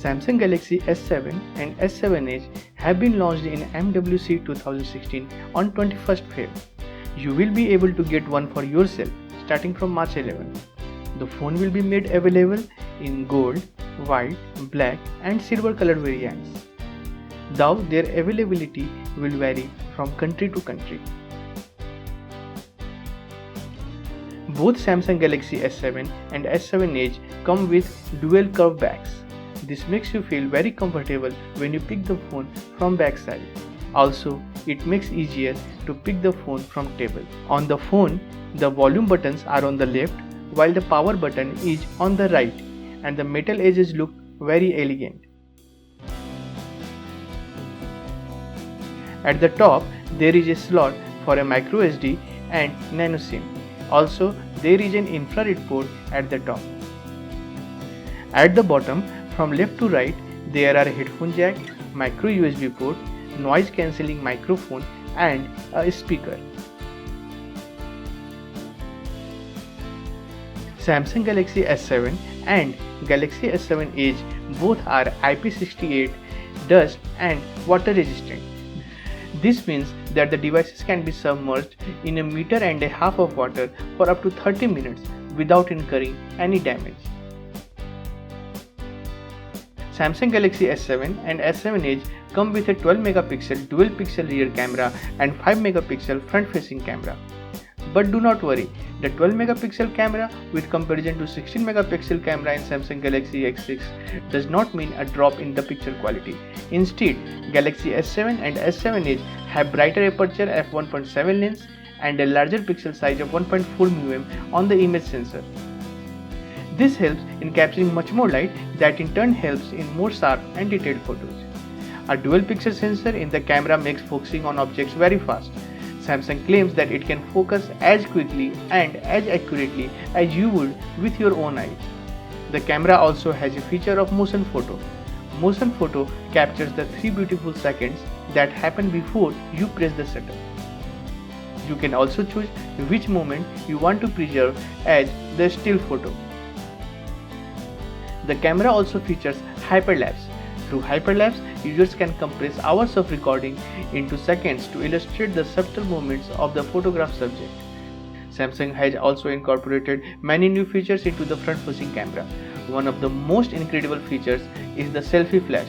Samsung Galaxy S7 and S7 Edge have been launched in MWC 2016 on 21st Feb. You will be able to get one for yourself starting from March 11. The phone will be made available in gold, white, black and silver color variants. Though their availability will vary from country to country. Both Samsung Galaxy S7 and S7 Edge come with dual curve backs. This makes you feel very comfortable when you pick the phone from backside. Also, it makes easier to pick the phone from table. On the phone, the volume buttons are on the left while the power button is on the right and the metal edges look very elegant. At the top, there is a slot for a micro SD and nano SIM. Also, there is an infrared port at the top. At the bottom, from left to right, there are a headphone jack, micro USB port, noise cancelling microphone and a speaker. Samsung Galaxy S7 and Galaxy S7 Edge both are IP68, dust and water resistant. This means that the devices can be submerged in 1.5 meters of water for up to 30 minutes without incurring any damage. Samsung Galaxy S7 and S7 Edge come with a 12 megapixel dual pixel rear camera and 5 megapixel front facing camera. But do not worry, the 12 megapixel camera with comparison to 16 megapixel camera in Samsung Galaxy S6 does not mean a drop in the picture quality. Instead, Galaxy S7 and S7 Edge have brighter aperture f1.7 lens and a larger pixel size of 1.4 mm on the image sensor. This helps in capturing much more light that in turn helps in more sharp and detailed photos. A dual pixel sensor in the camera makes focusing on objects very fast. Samsung claims that it can focus as quickly and as accurately as you would with your own eyes. The camera also has a feature of motion photo. Motion photo captures the 3 beautiful seconds that happen before you press the shutter. You can also choose which moment you want to preserve as the still photo. The camera also features hyperlapse. Through hyperlapse, users can compress hours of recording into seconds to illustrate the subtle movements of the photograph subject. Samsung has also incorporated many new features into the front-facing camera. One of the most incredible features is the selfie flash.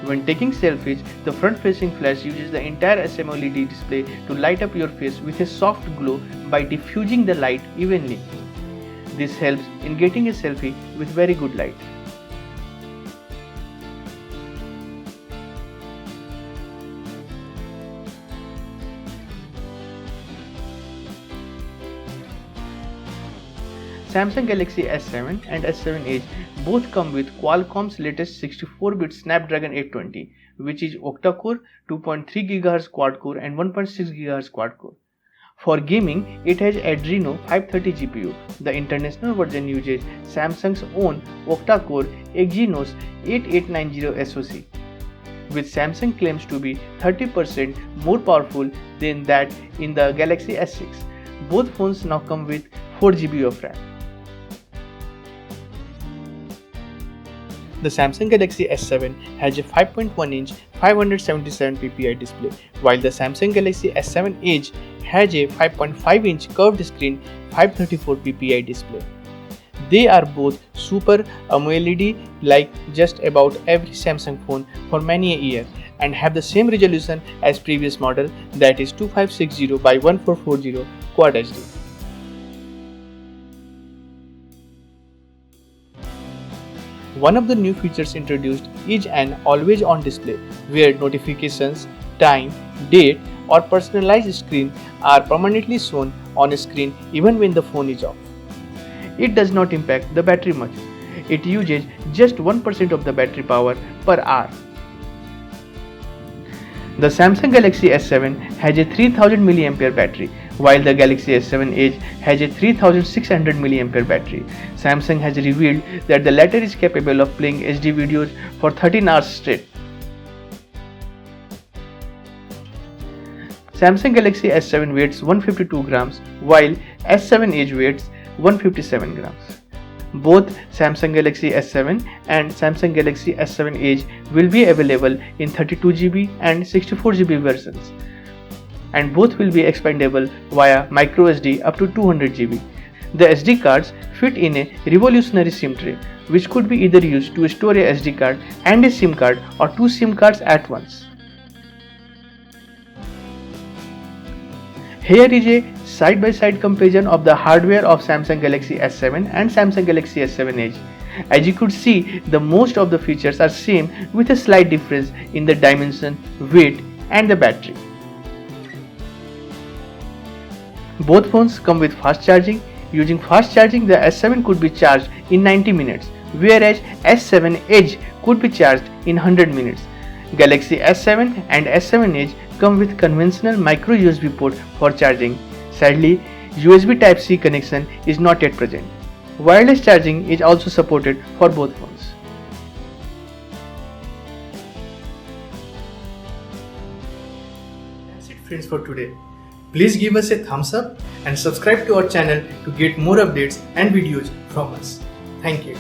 When taking selfies, the front-facing flash uses the entire SMOLED display to light up your face with a soft glow by diffusing the light evenly. This helps in getting a selfie with very good light. Samsung Galaxy S7 and S7 Edge both come with Qualcomm's latest 64-bit Snapdragon 820, which is octa-core, 2.3 GHz quad-core and 1.6 GHz quad-core. For gaming, it has Adreno 530 GPU. The international version uses Samsung's own octa-core Exynos 8890 SoC, which Samsung claims to be 30% more powerful than that in the Galaxy S6. Both phones now come with 4 GB of RAM. The Samsung Galaxy S7 has a 5.1-inch 577 ppi display, while the Samsung Galaxy S7 Edge has a 5.5-inch curved screen 534 ppi display. They are both Super AMOLED like just about every Samsung phone for many a year and have the same resolution as previous model, that is 2560 by 1440 Quad HD. One of the new features introduced is an always-on display, where notifications, time, date, or personalized screen are permanently shown on a screen even when the phone is off. It does not impact the battery much. It uses just 1% of the battery power per hour. The Samsung Galaxy S7 has a 3000 mAh battery, while the Galaxy S7 Edge has a 3600 mAh battery. Samsung has revealed that the latter is capable of playing HD videos for 13 hours straight. Samsung Galaxy S7 weighs 152 grams, while S7 Edge weighs 157 grams. Both Samsung Galaxy S7 and Samsung Galaxy S7 Edge will be available in 32GB and 64GB versions, and both will be expandable via microSD up to 200GB. The SD cards fit in a revolutionary SIM tray, which could be either used to store a SD card and a SIM card or two SIM cards at once. Here is a side-by-side comparison of the hardware of Samsung Galaxy S7 and Samsung Galaxy S7 Edge. As you could see, the most of the features are same with a slight difference in the dimension, weight and the battery. Both phones come with fast charging. Using fast charging, the S7 could be charged in 90 minutes, whereas S7 Edge could be charged in 100 minutes. Galaxy S7 and S7 Edge come with conventional micro USB port for charging. Sadly, USB Type-C connection is not yet present. Wireless charging is also supported for both phones. That's it friends for today. Please give us a thumbs up and subscribe to our channel to get more updates and videos from us. Thank you.